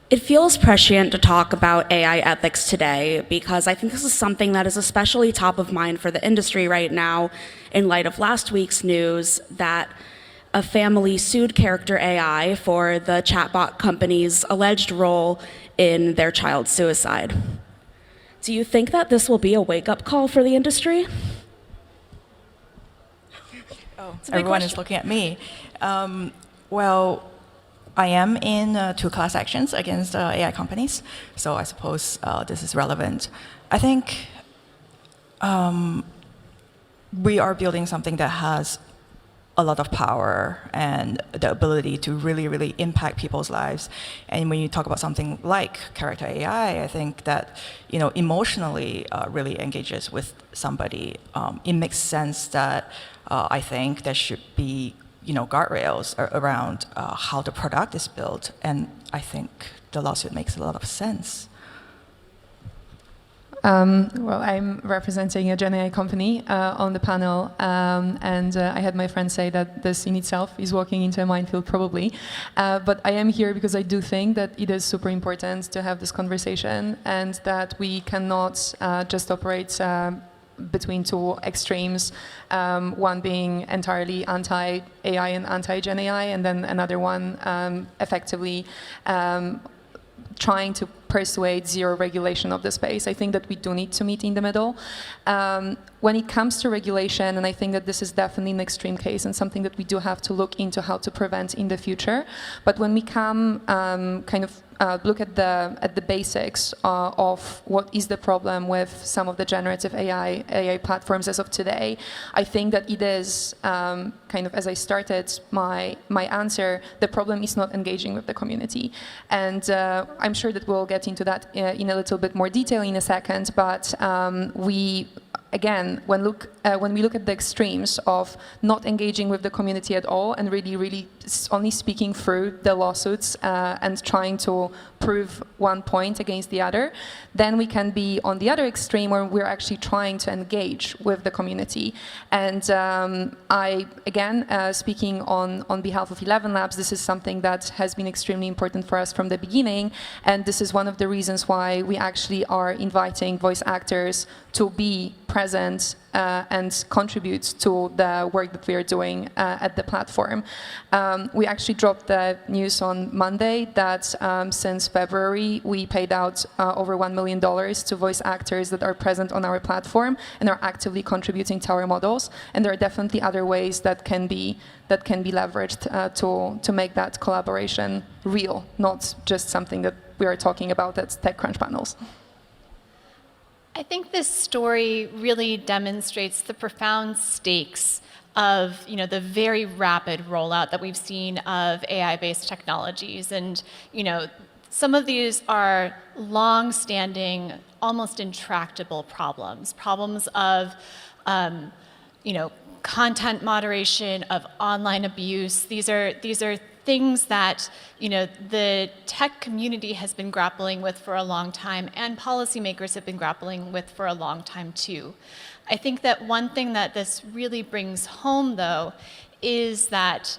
It feels prescient to talk about AI ethics today because I think this is something that is especially top of mind for the industry right now in light of last week's news that a family sued Character AI for the chatbot company's alleged role in their child's suicide. Do you think that this will be a wake-up call for the industry? Oh, everyone is looking at me. Well, I am in 2 class actions against AI companies, so I suppose this is relevant. I think we are building something that has a lot of power and the ability to really, really impact people's lives. And when you talk about something like Character AI, I think that emotionally really engages with somebody. It makes sense that I think there should be guardrails around how the product is built, and I think the lawsuit makes a lot of sense. Well, I'm representing a Gen AI company on the panel, and I had my friend say that this in itself is walking into a minefield probably. But I am here because I do think that it is super important to have this conversation and that we cannot just operate between 2 extremes, one being entirely anti-AI and anti-Gen AI, and then another one effectively trying to persuade zero regulation of the space. I think that we do need to meet in the middle. When it comes to regulation, and I think that this is definitely an extreme case and something that we do have to look into how to prevent in the future. But when we come look at the basics of what is the problem with some of the generative AI platforms as of today, I think that it is as I started my answer, the problem is not engaging with the community, and I'm sure that we'll get into that in a little bit more detail in a second. But again, when we look at the extremes of not engaging with the community at all and really only speaking through the lawsuits and trying to prove one point against the other, then we can be on the other extreme where we're actually trying to engage with the community. And speaking on behalf of 11 Labs, this is something that has been extremely important for us from the beginning, and this is one of the reasons why we actually are inviting voice actors to be present and contribute to the work that we are doing at the platform. We actually dropped the news on Monday that since February, we paid out over $1 million to voice actors that are present on our platform and are actively contributing to our models. And there are definitely other ways that can be leveraged to make that collaboration real, not just something that we are talking about at TechCrunch panels. I think this story really demonstrates the profound stakes of the very rapid rollout that we've seen of AI-based technologies. And some of these are long-standing, almost intractable problems of content moderation, of online abuse. These are things that the tech community has been grappling with for a long time, and policymakers have been grappling with for a long time too. I think that one thing that this really brings home, though, is that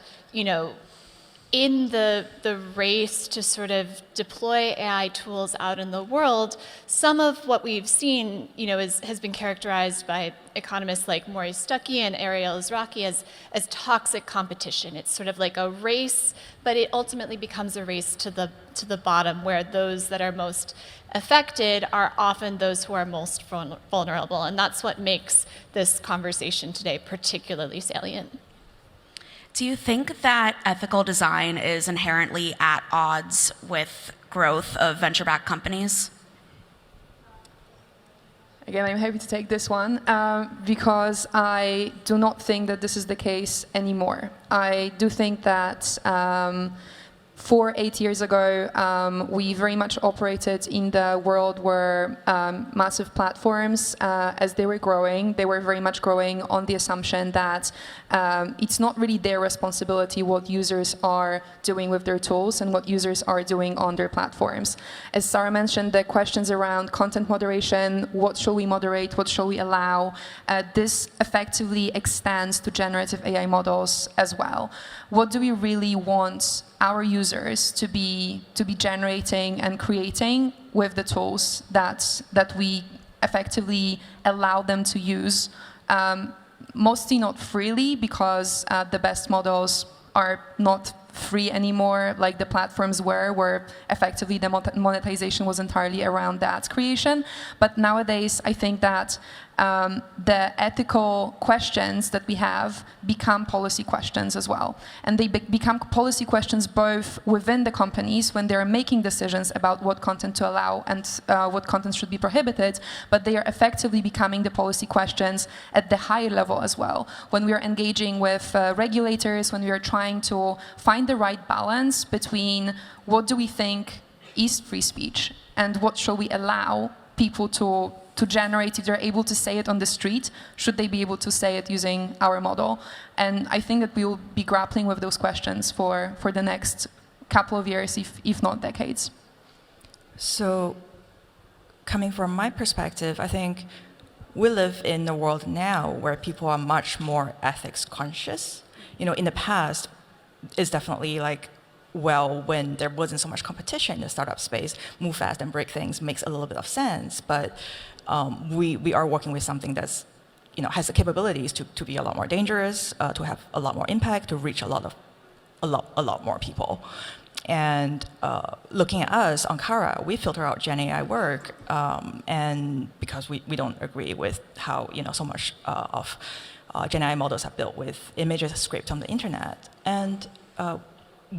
in the race to sort of deploy AI tools out in the world, some of what we've seen, has been characterized by economists like Maurice Stuckey and Ariel Ezraki as toxic competition. It's sort of like a race, but it ultimately becomes a race to the bottom, where those that are most affected are often those who are most vulnerable, and that's what makes this conversation today particularly salient. Do you think that ethical design is inherently at odds with growth of venture-backed companies? Again, I'm happy to take this one because I do not think that this is the case anymore. I do think that 8 years ago, we very much operated in the world where massive platforms, as they were growing, they were very much growing on the assumption that it's not really their responsibility what users are doing with their tools and what users are doing on their platforms. As Sarah mentioned, the questions around content moderation, what shall we moderate, what shall we allow, this effectively extends to generative AI models as well. What do we really want our users users to be generating and creating with the tools that we effectively allow them to use, mostly not freely, because the best models are not free anymore, like the platforms were, where effectively the monetization was entirely around that creation. But nowadays, I think that the ethical questions that we have become policy questions as well. And they become policy questions both within the companies when they're making decisions about what content to allow and what content should be prohibited, but they are effectively becoming the policy questions at the higher level as well. When we are engaging with regulators, when we are trying to find the right balance between what do we think is free speech and what shall we allow people to generate, if they're able to say it on the street, should they be able to say it using our model? And I think that we will be grappling with those questions for the next couple of years, if not decades. So coming from my perspective, I think we live in a world now where people are much more ethics conscious. In the past, it's definitely like, well, when there wasn't so much competition in the startup space, move fast and break things makes a little bit of sense. But we are working with something that's, has the capabilities to be a lot more dangerous, to have a lot more impact, to reach a lot more people. And looking at us, Ankara, we filter out Gen AI work, and because we don't agree with how so much of Gen AI models are built with images scraped from the internet. And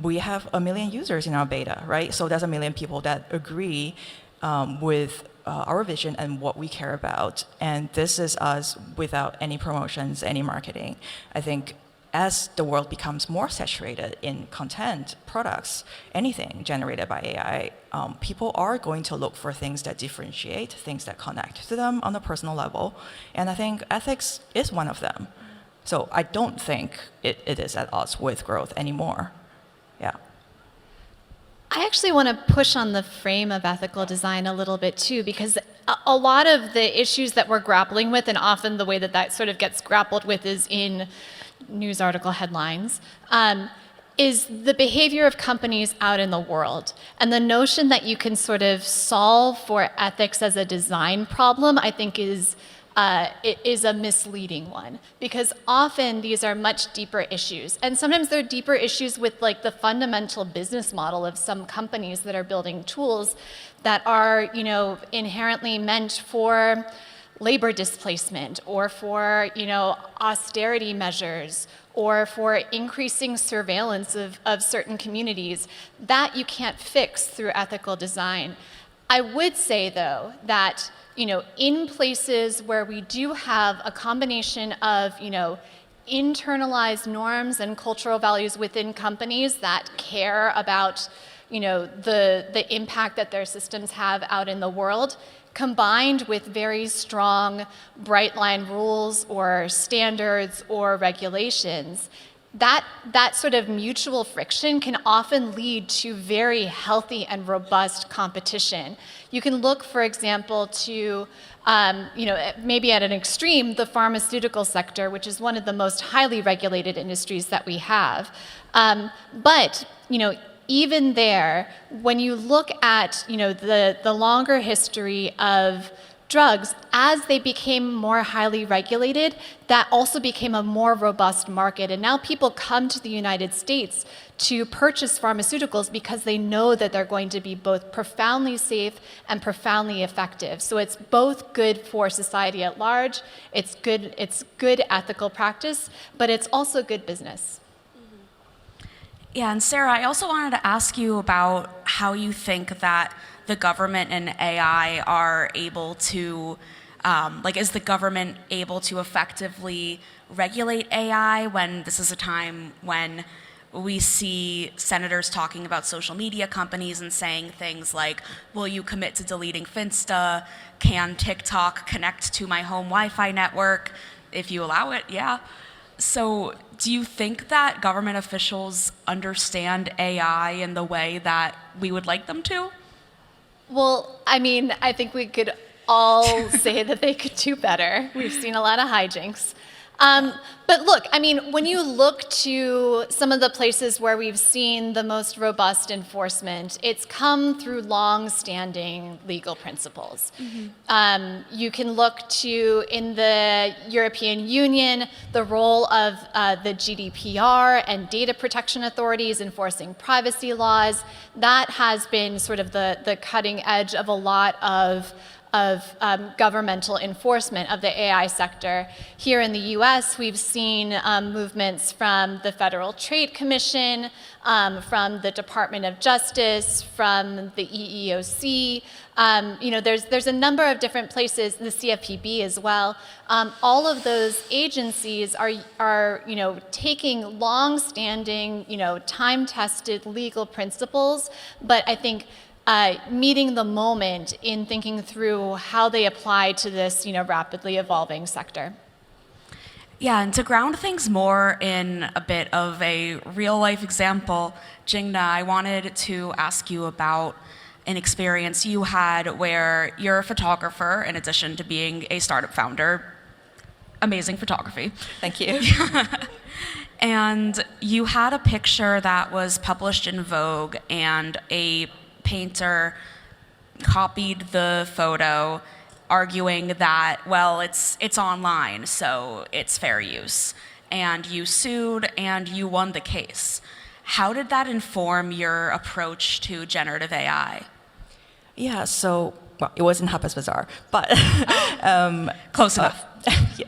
we have 1 million users in our beta, right? So there's 1 million people that agree with our vision and what we care about. And this is us without any promotions, any marketing. I think as the world becomes more saturated in content, products, anything generated by AI, people are going to look for things that differentiate, things that connect to them on a personal level. And I think ethics is one of them. So I don't think it is at odds with growth anymore. Yeah. I actually want to push on the frame of ethical design a little bit too, because a lot of the issues that we're grappling with, and often the way that sort of gets grappled with is in news article headlines, is the behavior of companies out in the world. And the notion that you can sort of solve for ethics as a design problem, I think it is a misleading one, because often these are much deeper issues. And sometimes they're deeper issues with like the fundamental business model of some companies that are building tools that are, inherently meant for labor displacement or for, austerity measures or for increasing surveillance of certain communities. That you can't fix through ethical design. I would say, though, that in places where we do have a combination of, internalized norms and cultural values within companies that care about, the impact that their systems have out in the world, combined with very strong bright line rules or standards or regulations, that sort of mutual friction can often lead to very healthy and robust competition. You can look, for example, to maybe at an extreme, the pharmaceutical sector, which is one of the most highly regulated industries that we have. But even there, when you look at the longer history of drugs, as they became more highly regulated, that also became a more robust market. And now people come to the United States to purchase pharmaceuticals because they know that they're going to be both profoundly safe and profoundly effective. So it's both good for society at large, it's good ethical practice, but it's also good business. Yeah, and Sarah, I also wanted to ask you about how you think that the government and AI are able to, is the government able to effectively regulate AI when this is a time when we see senators talking about social media companies and saying things like, will you commit to deleting Finsta? Can TikTok connect to my home Wi-Fi network? If you allow it, yeah. So do you think that government officials understand AI in the way that we would like them to? Well, I think we could all say that they could do better. We've seen a lot of hijinks. But look, I mean, when you look to some of the places where we've seen the most robust enforcement, it's come through long-standing legal principles. You can look to, in the European Union, the role of the GDPR and data protection authorities enforcing privacy laws. That has been sort of the cutting edge of a lot of governmental enforcement of the AI sector. Here in the US, we've seen movements from the Federal Trade Commission, from the Department of Justice, from the EEOC. There's a number of different places, the CFPB as well. All of those agencies are taking long-standing, time-tested legal principles, but I think meeting the moment in thinking through how they apply to this, rapidly evolving sector. Yeah, and to ground things more in a bit of a real-life example, Jingna, I wanted to ask you about an experience you had where you're a photographer in addition to being a startup founder. Amazing photography. Thank you. And you had a picture that was published in Vogue, and a painter copied the photo, arguing that, well, it's online, so it's fair use. And you sued and you won the case. How did that inform your approach to generative AI? Yeah, so, well, it wasn't Harper's Bazaar, but Close enough. yeah.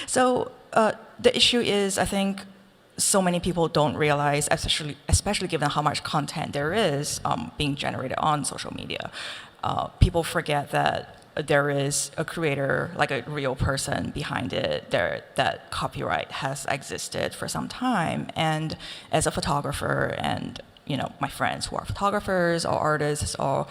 So the issue is, I think, so many people don't realize, especially given how much content there is being generated on social media. People forget that there is a creator, like a real person behind it, that copyright has existed for some time. And as a photographer, and my friends who are photographers or artists or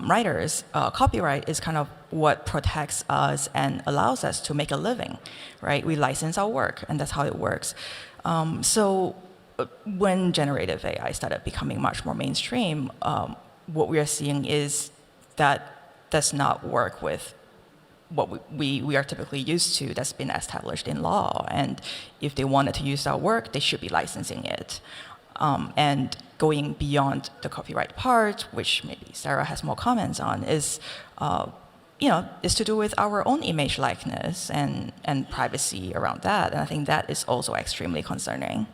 writers, copyright is kind of what protects us and allows us to make a living, right? We license our work, and that's how it works. So when generative AI started becoming much more mainstream, what we are seeing is that does not work with what we are typically used to, that's been established in law. And if they wanted to use our work, they should be licensing it. And going beyond the copyright part, which maybe Sarah has more comments on, is is to do with our own image likeness and privacy around that. And I think that is also extremely concerning.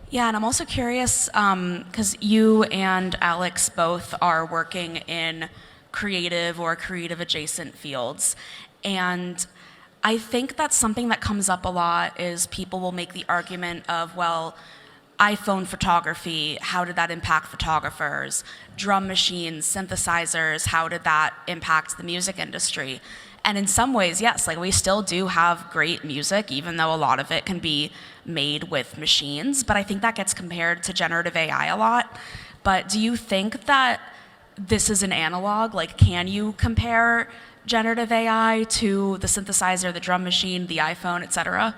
Yeah, and I'm also curious, because you and Alex both are working in creative or creative adjacent fields. And I think that's something that comes up a lot is people will make the argument of, well, iPhone photography, how did that impact photographers? Drum machines, synthesizers, how did that impact the music industry? And in some ways, yes, like we still do have great music, even though a lot of it can be made with machines. But I think that gets compared to generative AI a lot. But do you think that this is an analog? Like, can you compare generative AI to the synthesizer, the drum machine, the iPhone, et cetera?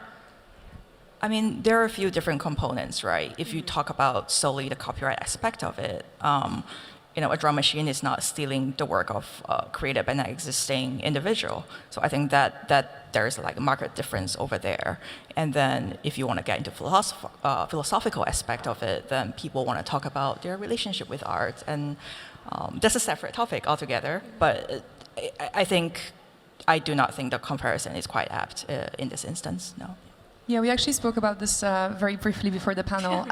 I mean, there are a few different components, right? If you talk about solely the copyright aspect of it, a drum machine is not stealing the work of creative and existing individual. So I think that there's like a market difference over there. And then if you want to get into philosophical aspect of it, then people want to talk about their relationship with art. And that's a separate topic altogether. But I do not think the comparison is quite apt in this instance, no. Yeah, we actually spoke about this very briefly before the panel,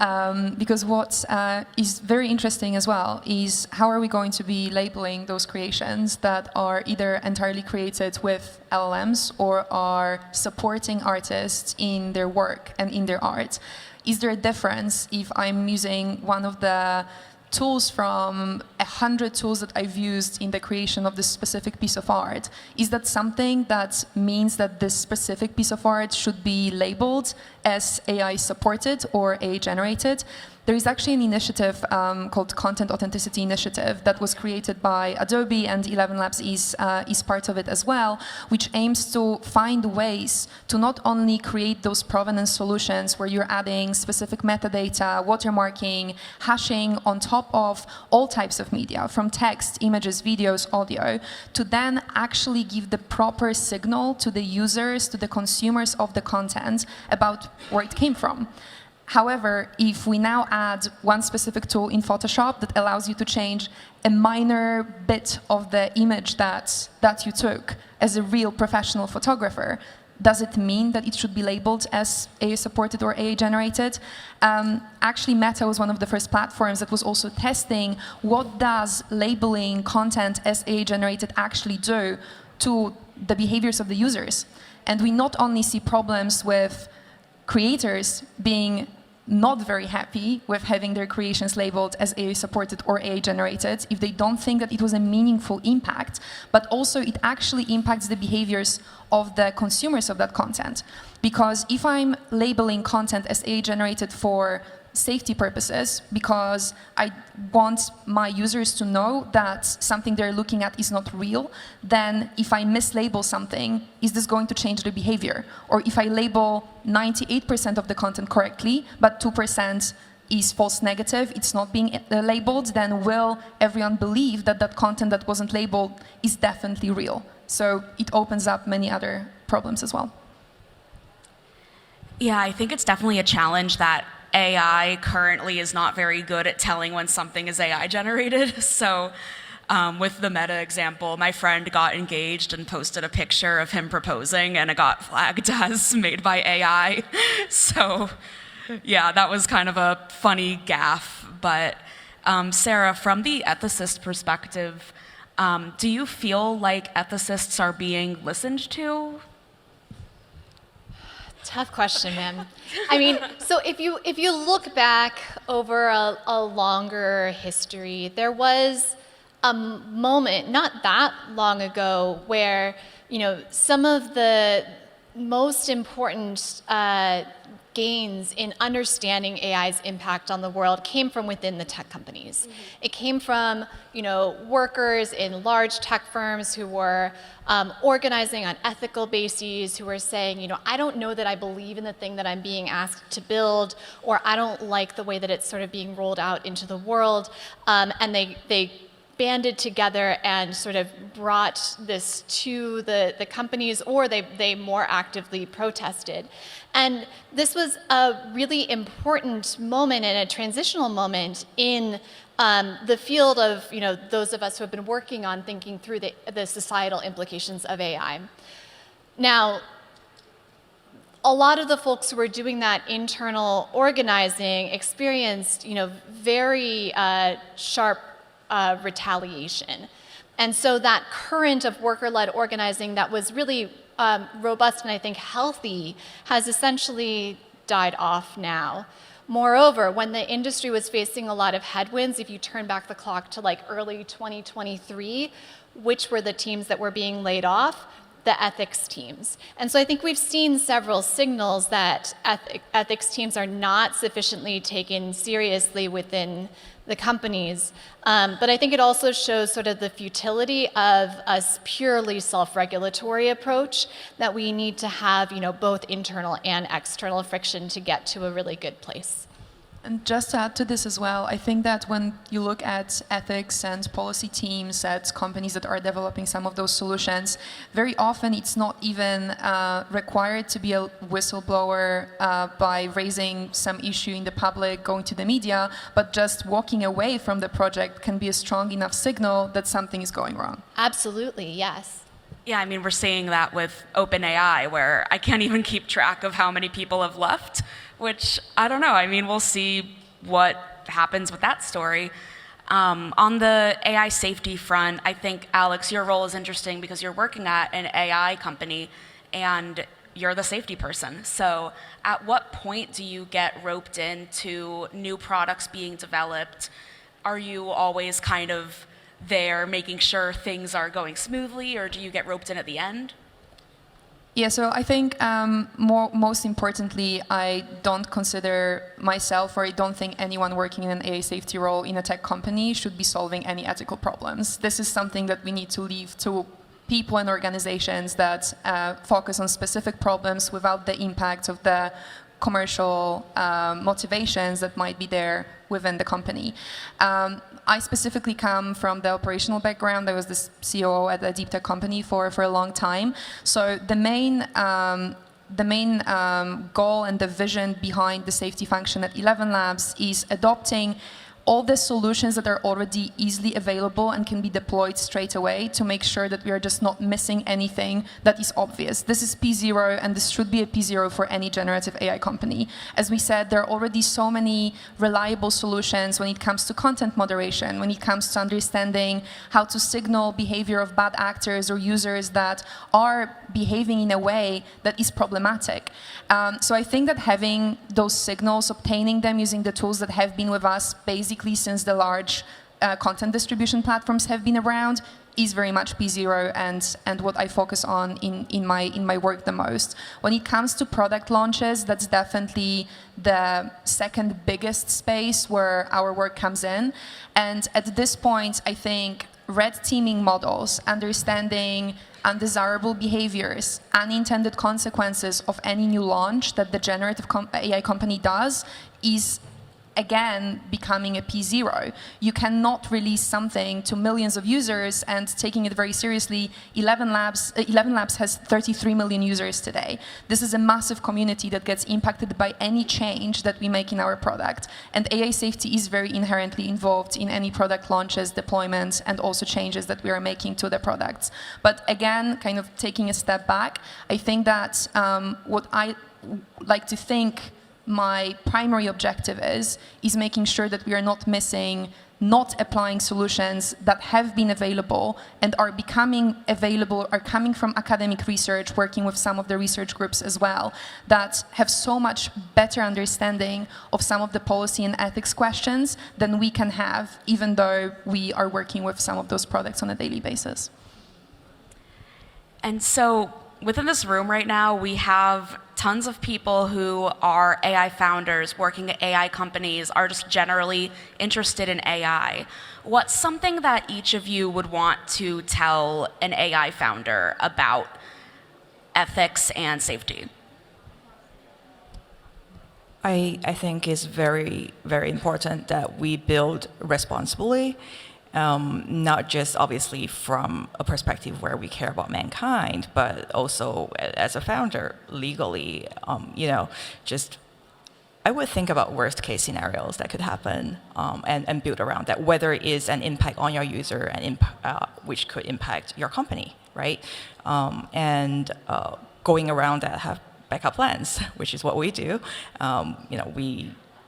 because what is very interesting as well is how are we going to be labeling those creations that are either entirely created with LLMs or are supporting artists in their work and in their art? Is there a difference if I'm using one of the tools from 100 tools that I've used in the creation of this specific piece of art? Is that something that means that this specific piece of art should be labeled as AI supported or AI generated? There is actually an initiative called Content Authenticity Initiative that was created by Adobe, and 11 Labs is part of it as well, which aims to find ways to not only create those provenance solutions where you're adding specific metadata, watermarking, hashing on top of all types of media, from text, images, videos, audio, to then actually give the proper signal to the users, to the consumers of the content about where it came from. However, if we now add one specific tool in Photoshop that allows you to change a minor bit of the image that you took as a real professional photographer, does it mean that it should be labeled as AI-supported or AI-generated? Actually, Meta was one of the first platforms that was also testing what does labeling content as AI-generated actually do to the behaviors of the users. And we not only see problems with creators being not very happy with having their creations labeled as AI-supported or AI-generated if they don't think that it was a meaningful impact, but also it actually impacts the behaviors of the consumers of that content. Because if I'm labeling content as AI-generated for safety purposes, because I want my users to know that something they're looking at is not real, then if I mislabel something, is this going to change the behavior? Or if I label 98% of the content correctly, but 2% is false negative, it's not being labeled, then will everyone believe that that content that wasn't labeled is definitely real? So it opens up many other problems as well. Yeah, I think it's definitely a challenge that AI currently is not very good at telling when something is AI generated. So with the Meta example, my friend got engaged and posted a picture of him proposing, and it got flagged as made by AI. So yeah, that was kind of a funny gaffe. But Sarah, from the ethicist perspective, do you feel like ethicists are being listened to? Tough question, man. I mean, so if you look back over a longer history, there was a moment not that long ago where, you know, some of the most important gains in understanding AI's impact on the world came from within the tech companies. Mm-hmm. It came from, you know, workers in large tech firms who were organizing on ethical bases, who were saying, you know, I don't know that I believe in the thing that I'm being asked to build, or I don't like the way that it's sort of being rolled out into the world, and they banded together and sort of brought this to the companies, or they more actively protested. And this was a really important moment and a transitional moment in the field of, you know, those of us who have been working on thinking through the societal implications of AI. Now, a lot of the folks who were doing that internal organizing experienced, you know, very sharp retaliation. And so that current of worker-led organizing that was really robust and I think healthy has essentially died off now. Moreover, when the industry was facing a lot of headwinds, if you turn back the clock to like early 2023, which were the teams that were being laid off? The ethics teams. And so I think we've seen several signals that ethics teams are not sufficiently taken seriously within the companies. But I think it also shows sort of the futility of a purely self-regulatory approach, that we need to have, you know, both internal and external friction to get to a really good place. And just to add to this as well, I think that when you look at ethics and policy teams at companies that are developing some of those solutions, very often it's not even required to be a whistleblower by raising some issue in the public, going to the media, but just walking away from the project can be a strong enough signal that something is going wrong. Absolutely, yes. Yeah, I mean, we're seeing that with OpenAI, where I can't even keep track of how many people have left, which, I don't know. I mean, we'll see what happens with that story. On the AI safety front, I think, Alex, your role is interesting because you're working at an AI company and you're the safety person. So at what point do you get roped into new products being developed? Are you always kind of there making sure things are going smoothly, or do you get roped in at the end? Yeah, so I think most importantly, I don't consider myself, or I don't think anyone working in an AI safety role in a tech company should be solving any ethical problems. This is something that we need to leave to people and organizations that focus on specific problems without the impact of the commercial motivations that might be there within the company. I specifically come from the operational background. I was the COO at a deep tech company for a long time. So the main goal and the vision behind the safety function at 11 Labs is adopting all the solutions that are already easily available and can be deployed straight away to make sure that we are just not missing anything that is obvious. This is P0, and this should be a P0 for any generative AI company. As we said, there are already so many reliable solutions when it comes to content moderation, when it comes to understanding how to signal behavior of bad actors or users that are behaving in a way that is problematic. So I think that having those signals, obtaining them using the tools that have been with us basically since the large content distribution platforms have been around is very much P0 and what I focus on in my work the most. When it comes to product launches, that's definitely the second biggest space where our work comes in. And at this point, I think red teaming models, understanding undesirable behaviors, unintended consequences of any new launch that the generative AI company does is again becoming a P0. You cannot release something to millions of users and taking it very seriously. 11 Labs has 33 million users today. This is a massive community that gets impacted by any change that we make in our product. And AI safety is very inherently involved in any product launches, deployments, and also changes that we are making to the products. But again, kind of taking a step back, I think that what I like to think my primary objective is making sure that we are not missing, not applying solutions that have been available and are becoming available, are coming from academic research, working with some of the research groups as well, that have so much better understanding of some of the policy and ethics questions than we can have, even though we are working with some of those products on a daily basis. And so within this room right now, we have tons of people who are AI founders, working at AI companies, are just generally interested in AI. What's something that each of you would want to tell an AI founder about ethics and safety? I think it's very, very important that we build responsibly. Not just obviously from a perspective where we care about mankind, but also as a founder, legally, just I would think about worst case scenarios that could happen and build around that, whether it is an impact on your user and which could impact your company, right? Going around that, have backup plans, which is what we do.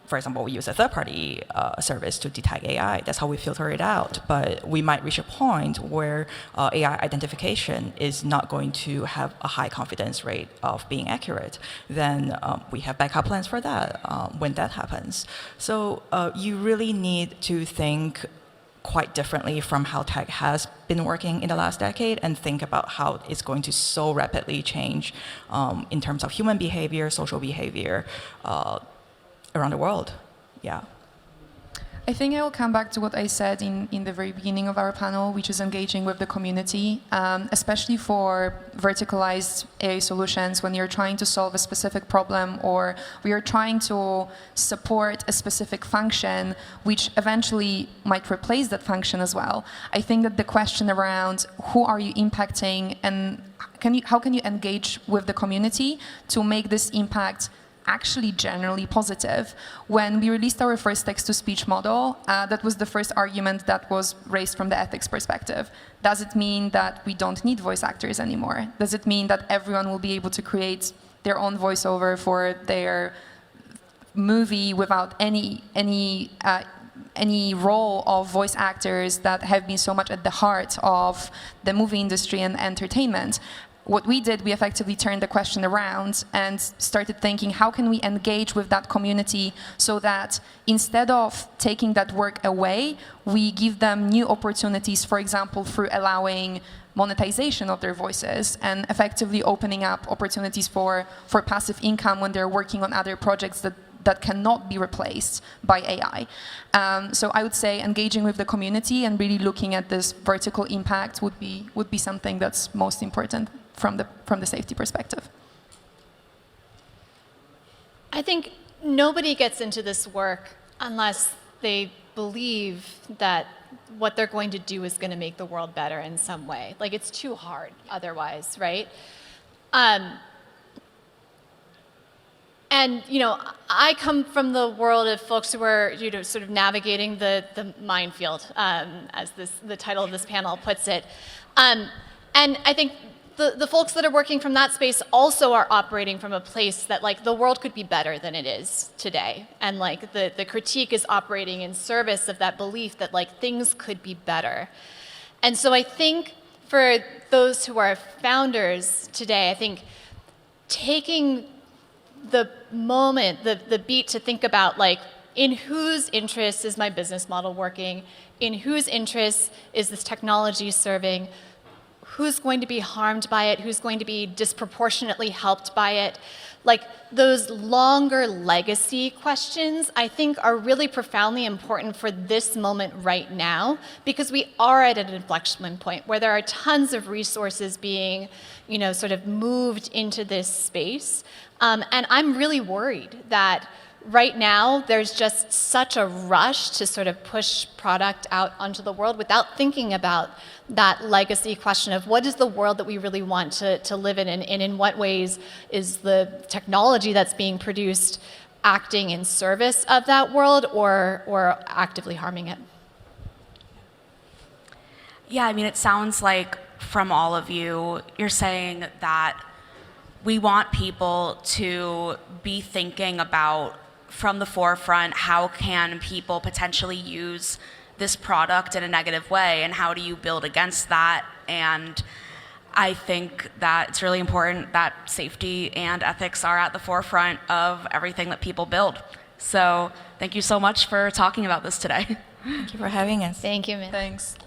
For example, we use a third-party service to detect AI. That's how we filter it out. But we might reach a point where AI identification is not going to have a high confidence rate of being accurate. Then we have backup plans for that when that happens. So you really need to think quite differently from how tech has been working in the last decade and think about how it's going to so rapidly change in terms of human behavior, social behavior, around the world. Yeah. I think I will come back to what I said in the very beginning of our panel, which is engaging with the community, especially for verticalized AI solutions when you're trying to solve a specific problem or we are trying to support a specific function which eventually might replace that function as well. I think that the question around who are you impacting and how can you engage with the community to make this impact actually generally positive. When we released our first text-to-speech model, that was the first argument that was raised from the ethics perspective. Does it mean that we don't need voice actors anymore? Does it mean that everyone will be able to create their own voiceover for their movie without any role of voice actors that have been so much at the heart of the movie industry and entertainment? What we did, we effectively turned the question around and started thinking, how can we engage with that community so that instead of taking that work away, we give them new opportunities, for example, through allowing monetization of their voices and effectively opening up opportunities for passive income when they're working on other projects that cannot be replaced by AI. So I would say engaging with the community and really looking at this vertical impact would be something that's most important from the safety perspective. I think nobody gets into this work unless they believe that what they're going to do is going to make the world better in some way. Like, it's too hard otherwise, right? And, you know, I come from the world of folks who are, you know, sort of navigating the minefield, as the title of this panel puts it. And I think the folks that are working from that space also are operating from a place that, like, the world could be better than it is today. And, like, the critique is operating in service of that belief that, like, things could be better. And so I think for those who are founders today, I think taking the moment, the beat to think about, like, in whose interest is my business model working? In whose interest is this technology serving? Who's going to be harmed by it? Who's going to be disproportionately helped by it? Like, those longer legacy questions, I think, are really profoundly important for this moment right now, because we are at an inflection point where there are tons of resources being, you know, sort of moved into this space. And I'm really worried that right now there's just such a rush to sort of push product out onto the world without thinking about that legacy question of what is the world that we really want to live in, and in what ways is the technology that's being produced acting in service of that world or actively harming it. Yeah, I mean, it sounds like from all of you, you're saying that we want people to be thinking about, from the forefront, how can people potentially use this product in a negative way, and how do you build against that? And I think that it's really important that safety and ethics are at the forefront of everything that people build. So thank you so much for talking about this today. Thank you for having us. Thank you, man. Thanks.